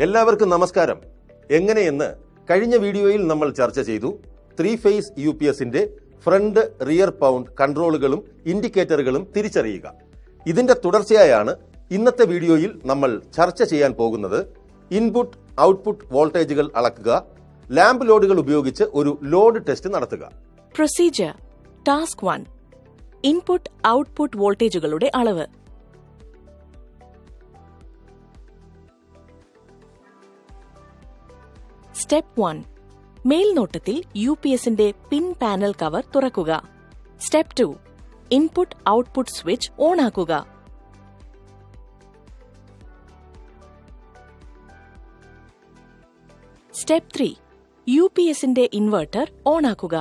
എല്ലാവർക്കും നമസ്കാരം. എങ്ങനെയെന്ന് കഴിഞ്ഞ വീഡിയോയിൽ നമ്മൾ ചർച്ച ചെയ്തു. 3 ഫേസ് UPSന്റെ ഫ്രണ്ട് റിയർ പൗണ്ട് കൺട്രോളുകളും ഇൻഡിക്കേറ്ററുകളും തിരിച്ചറിയുക. ഇതിന്റെ തുടർച്ചയായാണ് ഇന്നത്തെ വീഡിയോയിൽ നമ്മൾ ചർച്ച ചെയ്യാൻ പോകുന്നത്. ഇൻപുട്ട് ഔട്ട്പുട്ട് വോൾട്ടേജുകൾ അളക്കുക, ലാമ്പ് ലോഡുകൾ ഉപയോഗിച്ച് ഒരു ലോഡ് ടെസ്റ്റ് നടത്തുക. Procedure task 1. ഇൻപുട്ട് ഔട്ട്പുട്ട് വോൾട്ടേജുകളുടെ അളവ്. സ്റ്റെപ്പ് 1. മേൽനോട്ടത്തിൽ UPSന്റെ പിൻ പാനൽ കവർ തുറക്കുക. Step 2. Input output switch on ആക്കുക. സ്റ്റെപ്പ് 3. UPSന്റെ ഇൻവെർട്ടർ ഓൺ ആക്കുക.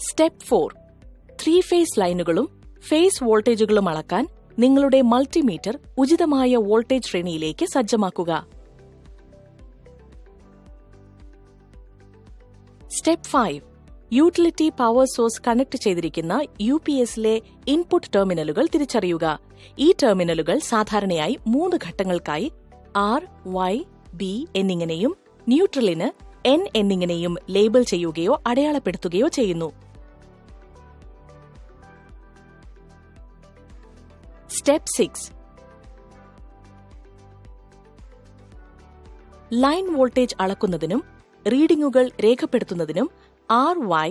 സ്റ്റെപ്പ് 4. 3 ഫേസ് ലൈനുകളും ഫേസ് വോൾട്ടേജുകളും അളക്കാൻ നിങ്ങളുടെ മൾട്ടിമീറ്റർ ഉചിതമായ വോൾട്ടേജ് ശ്രേണിയിലേക്ക് സജ്ജമാക്കുക. Step 5. Utility power source connect ചെയ്തിരിക്കുന്ന UPSലെ ഇൻപുട്ട് ടെർമിനലുകൾ തിരിച്ചറിയുക. ഈ ടെർമിനലുകൾ സാധാരണയായി 3 ഘട്ടങ്ങൾക്കായി R, Y, B എന്നിങ്ങനെയും ന്യൂട്രലിന് N എന്നിങ്ങനെയും ലേബൽ ചെയ്യുകയോ അടയാളപ്പെടുത്തുകയോ ചെയ്യുന്നു. സ്റ്റെപ്പ് 6. ലൈൻ വോൾട്ടേജ് അളക്കുന്നതിനും റീഡിംഗുകൾ രേഖപ്പെടുത്തുന്നതിനും R, Y,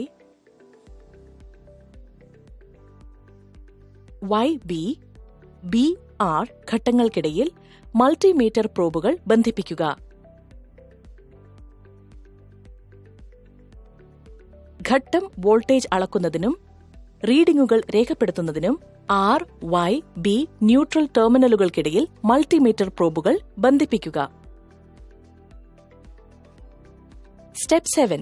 B, B, R ഘട്ടങ്ങൾക്കിടയിൽ മൾട്ടിമീറ്റർ പ്രോബുകൾ ബന്ധിപ്പിക്കുക. ഘട്ടം വോൾട്ടേജ് അളക്കുന്നതിനും റീഡിംഗുകൾ രേഖപ്പെടുത്തുന്നതിനും R, Y, B ന്യൂട്രൽ ടെർമിനലുകൾക്കിടയിൽ മൾട്ടിമീറ്റർ പ്രോബുകൾ ബന്ധിപ്പിക്കുക. സ്റ്റെപ്പ് 7.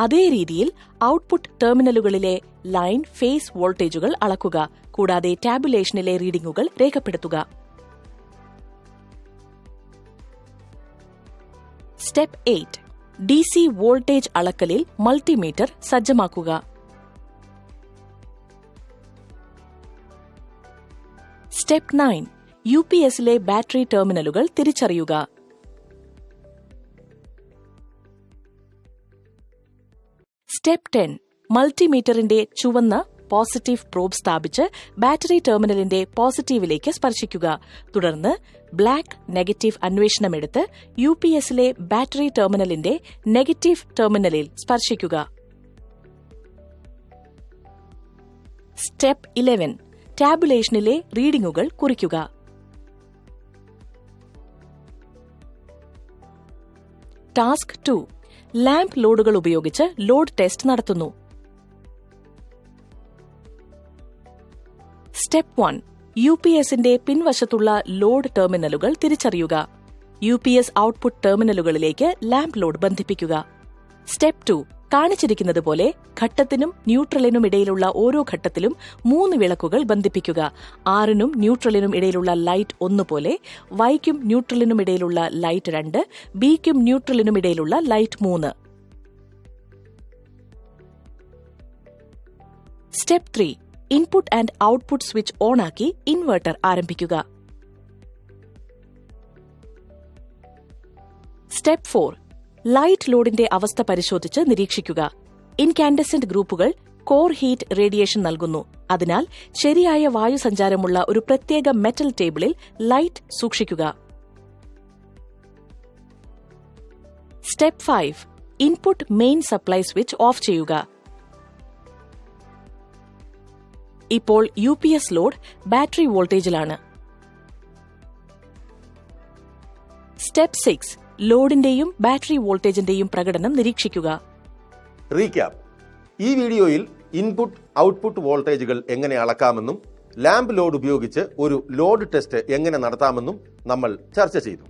അതേ രീതിയിൽ ഔട്ട്പുട്ട് ടെർമിനലുകളിലെ ലൈൻ ഫേസ് വോൾട്ടേജുകൾ അളക്കുക, കൂടാതെ ടാബുലേഷനിലെ റീഡിംഗുകൾ രേഖപ്പെടുത്തുക. സ്റ്റെപ്പ് 8. DC വോൾട്ടേജ് അളക്കലിൽ മൾട്ടിമീറ്റർ സജ്ജമാക്കുക. സ്റ്റെപ്പ് 9. UPSലെ ബാറ്ററി ടെർമിനലുകൾ തിരിച്ചറിയുക. സ്റ്റെപ്പ് 10. മൾട്ടിമീറ്ററിന്റെ ചുവന്ന പോസിറ്റീവ് പ്രോബ് സ്ഥാപിച്ച് ബാറ്ററി ടെർമിനലിന്റെ പോസിറ്റീവിലേക്ക് സ്പർശിക്കുക. തുടർന്ന് ബ്ലാക്ക് നെഗറ്റീവ് അന്വേഷണമെടുത്ത് UPSലെ ബാറ്ററി ടെർമിനലിന്റെ നെഗറ്റീവ് ടെർമിനലിൽ സ്പർശിക്കുക. സ്റ്റെപ്പ് 11. ടാബുലേഷനിലെ റീഡിംഗുകൾ കുറിക്കുക. ടാസ്ക് 2. ലാമ്പ് ലോഡുകൾ ഉപയോഗിച്ച് ലോഡ് ടെസ്റ്റ് നടത്തുന്നു. സ്റ്റെപ്പ് 1. UPSന്റെ പിൻവശത്തുള്ള ലോഡ് ടെർമിനലുകൾ തിരിച്ചറിയുക. UPS ഔട്ട്പുട്ട് ടെർമിനലുകളിലേക്ക് ലാമ്പ് ലോഡ് ബന്ധിപ്പിക്കുക. സ്റ്റെപ്പ് 2. കാണിച്ചിരിക്കുന്നതുപോലെ ഘട്ടത്തിനും ന്യൂട്രലിനും ഇടയിലുള്ള ഓരോ ഘട്ടത്തിലും 3 വിളക്കുകൾ ബന്ധിപ്പിക്കുക. Rനും ന്യൂട്രലിനും ഇടയിലുള്ള ലൈറ്റ് 1 പോലെ, Yക്കും ന്യൂട്രലിനും ഇടയിലുള്ള ലൈറ്റ് 2, Bക്കും ന്യൂട്രലിനും ഇടയിലുള്ള light 3. Step 3. Input and output switch ഓണാക്കി ഇൻവെർട്ടർ ആരംഭിക്കുക. സ്റ്റെപ്പ് 4. ലൈറ്റ് ലോഡിന്റെ അവസ്ഥ പരിശോധിച്ച് നിരീക്ഷിക്കുക. ഇൻകാൻഡസെന്റ് ഗ്രൂപ്പുകൾ കോർ ഹീറ്റ് റേഡിയേഷൻ നൽകുന്നു. അതിനാൽ ശരിയായ വായുസഞ്ചാരമുള്ള ഒരു പ്രത്യേക മെറ്റൽ ടേബിളിൽ ലൈറ്റ് സൂക്ഷിക്കുക. Step 5. Input main supply switch off ചെയ്യുക. ഇപ്പോൾ UPS ലോഡ് ബാറ്ററി വോൾട്ടേജിലാണ്. സ്റ്റെപ്പ് 6. ലോഡിന്റെയും ബാറ്ററി വോൾട്ടേജിന്റെയും പ്രകടനം നിരീക്ഷിക്കുക. റീക്യാപ്പ്: ഈ വീഡിയോയിൽ ഇൻപുട്ട് ഔട്ട്പുട്ട് വോൾട്ടേജുകൾ എങ്ങനെ അളക്കാമെന്നും ലാമ്പ് ലോഡ് ഉപയോഗിച്ച് ഒരു ലോഡ് ടെസ്റ്റ് എങ്ങനെ നടത്താമെന്നും നമ്മൾ ചർച്ച ചെയ്തു.